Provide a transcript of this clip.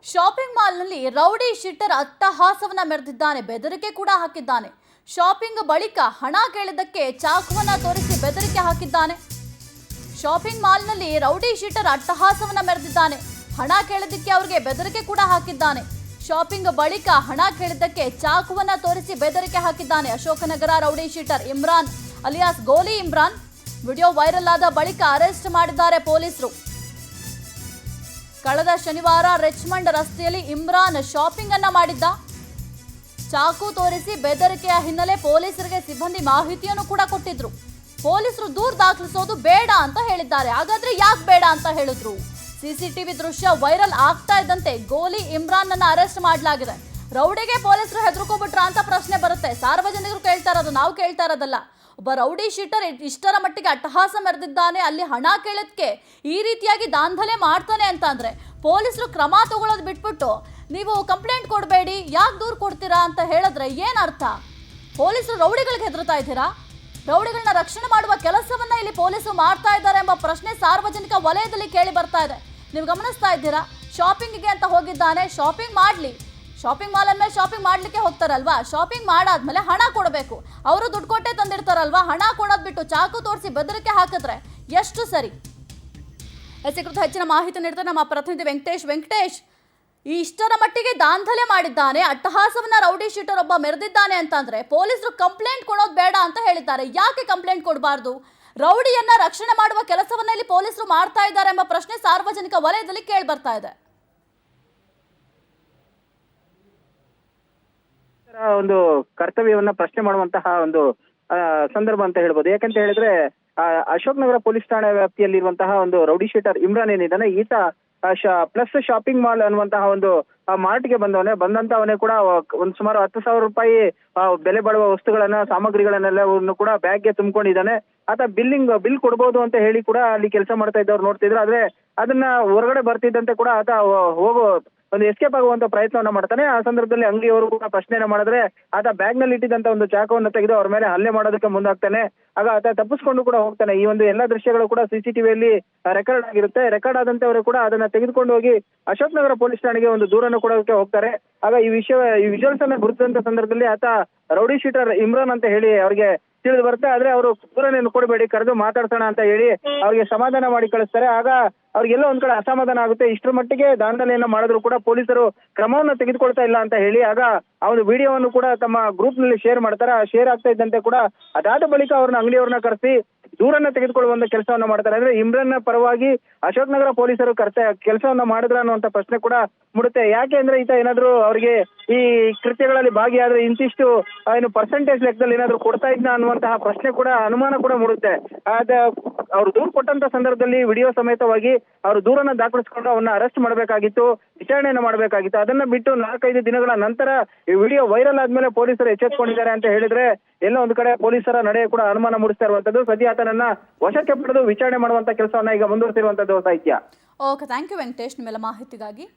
Shopping ಮಾಲ್ನಲ್ಲಿ rowdy sheeter ಅಟ್ಟಹಾಸವನ್ನ ಮೆರೆದಿದ್ದಾನೆ, ಬೆದರಿಕೆ ಕೂಡ ಹಾಕಿದ್ದಾನೆ. ಶಾಪಿಂಗ್ ಬಳಿಕ ಹಣ ಕೇಳಿದ್ದಕ್ಕೆ ಚಾಕುವನ್ನ ತೋರಿಸಿ ಬೆದರಿಕೆ ಹಾಕಿದ್ದಾನೆ. ಶಾಪಿಂಗ್ ಮಾಲ್ನಲ್ಲಿ ರೌಡಿ ಶೀಟರ್ ಅಟ್ಟಹಾಸವನ್ನ ಮೆರೆದಿದ್ದಾನೆ, ಹಣ ಕೇಳಿದ್ದಕ್ಕೆ ಅವರಿಗೆ ಬೆದರಿಕೆ ಕೂಡ ಹಾಕಿದ್ದಾನೆ. ಶಾಪಿಂಗ್ ಬಳಿಕ ಹಣ ಕೇಳಿದ್ದಕ್ಕೆ ಚಾಕುವನ್ನ ತೋರಿಸಿ ಬೆದರಿಕೆ ಹಾಕಿದ್ದಾನೆ. Ashok Nagar rowdy sheeter Imran alias ಗೋಲಿ ಇಮ್ರಾನ್ ವಿಡಿಯೋ ವೈರಲ್ ಆದ ಬಳಿಕ ಅರೆಸ್ಟ್ ಮಾಡಿದ್ದಾರೆ ಪೊಲೀಸರು. ಕಳೆದ ಶನಿವಾರ ರಿಚ್ಮಂಡ್ ರಸ್ತೆಯಲ್ಲಿ ಇಮ್ರಾನ್ ಶಾಪಿಂಗ್ ಅನ್ನ ಮಾಡಿದ್ದ. ಚಾಕು ತೋರಿಸಿ ಬೆದರಿಕೆಯ ಹಿನ್ನೆಲೆ ಪೊಲೀಸರಿಗೆ ಸಿಬ್ಬಂದಿ ಮಾಹಿತಿಯನ್ನು ಕೂಡ ಕೊಟ್ಟಿದ್ರು. ಪೊಲೀಸರು ದೂರು ದಾಖಲಿಸೋದು ಬೇಡ ಅಂತ ಹೇಳಿದ್ದಾರೆ. ಹಾಗಾದ್ರೆ ಯಾಕೆ ಬೇಡ ಅಂತ ಹೇಳಿದ್ರು? ಸಿಸಿಟಿವಿ ದೃಶ್ಯ ವೈರಲ್ ಆಗ್ತಾ ಇದ್ದಂತೆ ಗೋಲಿ ಇಮ್ರಾನ್ ಅನ್ನ ಅರೆಸ್ಟ್ ಮಾಡಲಾಗಿದೆ. ರೌಡಿಗೆ ಪೊಲೀಸರು ಹೆದರ್ಕೋಬಿಟ್ರ ಅಂತ ಪ್ರಶ್ನೆ ಬರುತ್ತೆ. ಸಾರ್ವಜನಿಕರು ಕೇಳ್ತಾ ಇರೋದು, ನಾವು ಕೇಳ್ತಾ ಇರೋದಲ್ಲ. ಒಬ್ಬ ರೌಡಿ ಶೀಟರ್ ಇಷ್ಟರ ಮಟ್ಟಿಗೆ ಅಟ್ಟಹಾಸ ಮೆರೆದಿದ್ದಾನೆ, ಅಲ್ಲಿ ಹಣ ಕೇಳೋದಕ್ಕೆ ಈ ರೀತಿಯಾಗಿ ದಾಂಧಲೆ ಮಾಡ್ತಾನೆ ಅಂತ ಅಂದ್ರೆ ಪೊಲೀಸರು ಕ್ರಮ ತಗೊಳ್ಳೋದು ಬಿಟ್ಬಿಟ್ಟು ನೀವು ಕಂಪ್ಲೇಂಟ್ ಕೊಡಬೇಡಿ, ಯಾಕೆ ದೂರು ಕೊಡ್ತೀರಾ ಅಂತ ಹೇಳಿದ್ರೆ ಏನ್ ಅರ್ಥ? ಪೊಲೀಸರು ರೌಡಿಗಳಿಗೆ ಹೆದರ್ತಾ ಇದ್ದೀರಾ? ರೌಡಿಗಳನ್ನ ರಕ್ಷಣೆ ಮಾಡುವ ಕೆಲಸವನ್ನ ಇಲ್ಲಿ ಪೊಲೀಸರು ಮಾಡ್ತಾ ಇದ್ದಾರೆ ಎಂಬ ಪ್ರಶ್ನೆ ಸಾರ್ವಜನಿಕ ವಲಯದಲ್ಲಿ ಕೇಳಿ ಬರ್ತಾ ಇದೆ. ನೀವು ಗಮನಿಸ್ತಾ ಇದ್ದೀರಾ, ಶಾಪಿಂಗ್ಗೆ ಅಂತ ಹೋಗಿದ್ದಾನೆ, ಶಾಪಿಂಗ್ ಮಾಡಲಿ. ಶಾಪಿಂಗ್ ಮಾಲ್ ಅಂದ್ಮೇಲೆ ಶಾಪಿಂಗ್ ಮಾಡ್ಲಿಕ್ಕೆ ಹೋಗ್ತಾರಲ್ವಾ, ಶಾಪಿಂಗ್ ಮಾಡಾದ್ಮೇಲೆ ಹಣ ಕೊಡಬೇಕು. ಅವರು ದುಡ್ಡು ಕೊಟ್ಟೆ ತಂದಿರ್ತಾರಲ್ವಾ, ಹಣ ಕೊಡೋದ್ ಬಿಟ್ಟು ಚಾಕು ತೋರಿಸಿ ಬೆದರಿಕೆ ಹಾಕಿದ್ರೆ ಎಷ್ಟು ಸರಿ? ಕುರಿತು ಹೆಚ್ಚಿನ ಮಾಹಿತಿ ನೀಡ್ತಾರೆ ನಮ್ಮ ಪ್ರತಿನಿಧಿ ವೆಂಕಟೇಶ್. ಇಷ್ಟರ ಮಟ್ಟಿಗೆ ದಾಂಧಲೆ ಮಾಡಿದ್ದಾನೆ, ಅಟ್ಟಹಾಸವನ್ನ ರೌಡಿ ಶೀಟರ್ ಒಬ್ಬ ಮೆರೆದಿದ್ದಾನೆ ಅಂತಂದ್ರೆ ಪೊಲೀಸರು ಕಂಪ್ಲೇಂಟ್ ಕೊಡೋದು ಬೇಡ ಅಂತ ಹೇಳಿದ್ದಾರೆ. ಯಾಕೆ ಕಂಪ್ಲೇಂಟ್ ಕೊಡಬಾರ್ದು? ರೌಡಿಯನ್ನ ರಕ್ಷಣೆ ಮಾಡುವ ಕೆಲಸವನ್ನ ಇಲ್ಲಿ ಪೊಲೀಸರು ಮಾಡ್ತಾ ಇದ್ದಾರೆ ಎಂಬ ಪ್ರಶ್ನೆ ಸಾರ್ವಜನಿಕ ವಲಯದಲ್ಲಿ ಕೇಳಿ ಬರ್ತಾ ಇದೆ. ಒಂದು ಕರ್ತವ್ಯವನ್ನ ಪ್ರಶ್ನೆ ಮಾಡುವಂತಹ ಒಂದು ಸಂದರ್ಭ ಅಂತ ಹೇಳ್ಬೋದು. ಯಾಕಂತ ಹೇಳಿದ್ರೆ ಅಶೋಕ್ ನಗರ ಪೊಲೀಸ್ ಠಾಣೆ ವ್ಯಾಪ್ತಿಯಲ್ಲಿರುವಂತಹ ಒಂದು ರೌಡಿ ಶೀಟರ್ ಇಮ್ರಾನ್ ಏನಿದ್ದಾನೆ, ಈತ ಪ್ಲಸ್ ಶಾಪಿಂಗ್ ಮಾಲ್ ಅನ್ನುವಂತಹ ಒಂದು ಮಾರ್ಟ್ಗೆ ಬಂದಂತವನೇ ಕೂಡ ಒಂದು ಸುಮಾರು 10,000 ರೂಪಾಯಿ ಬೆಲೆ ಬಾಳುವ ವಸ್ತುಗಳನ್ನ, ಸಾಮಗ್ರಿಗಳನ್ನೆಲ್ಲವನ್ನು ಕೂಡ ಬ್ಯಾಗ್ಗೆ ತುಂಬಿಕೊಂಡಿದ್ದಾನೆ. ಆತ ಬಿಲ್ ಕೊಡ್ಬೋದು ಅಂತ ಹೇಳಿ ಕೂಡ ಅಲ್ಲಿ ಕೆಲಸ ಮಾಡ್ತಾ ಇದ್ದವ್ರು ನೋಡ್ತಿದ್ರು. ಆದ್ರೆ ಅದನ್ನ ಹೊರಗಡೆ ಬರ್ತಿದ್ದಂತೆ ಕೂಡ ಆತ ಒಂದು ಎಸ್ಕೇಪ್ ಆಗುವಂತ ಪ್ರಯತ್ನವನ್ನ ಮಾಡ್ತಾನೆ. ಆ ಸಂದರ್ಭದಲ್ಲಿ ಅಂಗಡಿಯವರು ಕೂಡ ಪ್ರಶ್ನೆಯನ್ನ ಮಾಡಿದ್ರೆ ಆತ ಬ್ಯಾಗ್ ನಲ್ಲಿ ಇಟ್ಟಿದ್ದಂತ ಒಂದು ಚಾಕುವನ್ನು ತೆಗೆದು ಅವ್ರ ಮೇಲೆ ಹಲ್ಲೆ ಮಾಡೋದಕ್ಕೆ ಮುಂದಾಗ್ತಾನೆ. ಆಗ ಆತ ತಪ್ಪಿಸ್ಕೊಂಡು ಕೂಡ ಹೋಗ್ತಾನೆ. ಈ ಒಂದು ಎಲ್ಲಾ ದೃಶ್ಯಗಳು ಕೂಡ ಸಿಸಿಟಿವಿಯಲ್ಲಿ ರೆಕಾರ್ಡ್ ಆಗಿರುತ್ತೆ. ರೆಕಾರ್ಡ್ ಆದಂತೆ ಅವರು ಕೂಡ ಅದನ್ನ ತೆಗೆದುಕೊಂಡು ಹೋಗಿ ಅಶೋಕ್ ನಗರ ಪೊಲೀಸ್ ಠಾಣೆಗೆ ಒಂದು ದೂರನ್ನು ಕೊಡೋದಕ್ಕೆ ಹೋಗ್ತಾರೆ. ಆಗ ಈ ವಿಜುವಲ್ಸ್ ಅನ್ನ ಗುರುತಿಸಿದಂತ ಸಂದರ್ಭದಲ್ಲಿ ಆತ ರೌಡಿ ಶೀಟರ್ ಇಮ್ರಾನ್ ಅಂತ ಹೇಳಿ ಅವ್ರಿಗೆ ತಿಳಿದು ಬರುತ್ತೆ. ಆದ್ರೆ ಅವರು ದೂರನೇನು ಕೊಡಬೇಡಿ, ಕರೆದು ಮಾತಾಡ್ಸೋಣ ಅಂತ ಹೇಳಿ ಅವ್ರಿಗೆ ಸಮಾಧಾನ ಮಾಡಿ ಕಳಿಸ್ತಾರೆ. ಆಗ ಅವ್ರಿಗೆಲ್ಲ ಒಂದ್ ಕಡೆ ಅಸಮಾಧಾನ ಆಗುತ್ತೆ. ಇಷ್ಟರ ಮಟ್ಟಿಗೆ ದಾಂಧಲೆಯನ್ನ ಮಾಡಿದ್ರು ಕೂಡ ಪೊಲೀಸರು ಕ್ರಮವನ್ನ ತೆಗೆದುಕೊಳ್ತಾ ಇಲ್ಲ ಅಂತ ಹೇಳಿ ಆಗ ಆ ಒಂದು ವಿಡಿಯೋವನ್ನು ಕೂಡ ತಮ್ಮ ಗ್ರೂಪ್ ನಲ್ಲಿ ಶೇರ್ ಮಾಡ್ತಾರೆ. ಆ ಶೇರ್ ಆಗ್ತಾ ಇದ್ದಂತೆ ಕೂಡ ಅದಾದ ಬಳಿಕ ಅವ್ರನ್ನ ಅಂಗಡಿಯವ್ರನ್ನ ಕರೆಸಿ ದೂರನ್ನ ತೆಗೆದುಕೊಳ್ಳುವಂತ ಕೆಲಸವನ್ನ ಮಾಡ್ತಾರೆ. ಅಂದ್ರೆ ಇಮ್ರಾನ್ ಪರವಾಗಿ ಅಶೋಕ್ ನಗರ ಪೊಲೀಸರು ಕೆಲಸವನ್ನ ಮಾಡಿದ್ರ ಅನ್ನುವಂತ ಪ್ರಶ್ನೆ ಕೂಡ ಮೂಡುತ್ತೆ. ಯಾಕೆ ಅಂದ್ರೆ ಈತ ಏನಾದ್ರು ಅವ್ರಿಗೆ ಈ ಕೃತ್ಯಗಳಲ್ಲಿ ಭಾಗಿಯಾದ್ರೆ ಇಂತಿಷ್ಟು ಏನು ಪರ್ಸೆಂಟೇಜ್ ಲೆಕ್ಕದಲ್ಲಿ ಏನಾದ್ರು ಕೊಡ್ತಾ ಇದ್ನ ಅನ್ನುವಂತಹ ಪ್ರಶ್ನೆ ಕೂಡ, ಅನುಮಾನ ಕೂಡ ಮೂಡುತ್ತೆ. ಅವ್ರು ದೂರು ಕೊಟ್ಟಂತ ಸಂದರ್ಭದಲ್ಲಿ ವಿಡಿಯೋ ಸಮೇತವಾಗಿ ಅವರು ದೂರನ್ನ ದಾಖಲಿಸಿಕೊಂಡು ಅವನ್ನ ಅರೆಸ್ಟ್ ಮಾಡಬೇಕಾಗಿತ್ತು, ವಿಚಾರಣೆಯನ್ನ ಮಾಡಬೇಕಾಗಿತ್ತು. ಅದನ್ನ ಬಿಟ್ಟು 4-5 ದಿನಗಳ ನಂತರ ಈ ವಿಡಿಯೋ ವೈರಲ್ ಆದ್ಮೇಲೆ ಪೊಲೀಸರು ಎಚ್ಚೆತ್ಕೊಂಡಿದ್ದಾರೆ ಅಂತ ಹೇಳಿದ್ರೆ ಎಲ್ಲ ಒಂದು ಕಡೆ ಪೊಲೀಸರ ನಡೆ ಕೂಡ ಅನುಮಾನ ಮೂಡಿಸ್ತಾ ಇರುವಂತದ್ದು. ಸದ್ಯ ಆತನನ್ನ ವಶಕ್ಕೆ ಪಡೆದು ವಿಚಾರಣೆ ಮಾಡುವಂತ ಕೆಲಸವನ್ನ ಈಗ ಮುಂದುವರೆಸಿರುವಂತದ್ದು ಸಾಹಿತ್ಯ. ಓಕೆ, ಥ್ಯಾಂಕ್ ಯು ವೆಂಕಟೇಶ್ ನಿಮ್ಮೆಲ್ಲ ಮಾಹಿತಿಗಾಗಿ.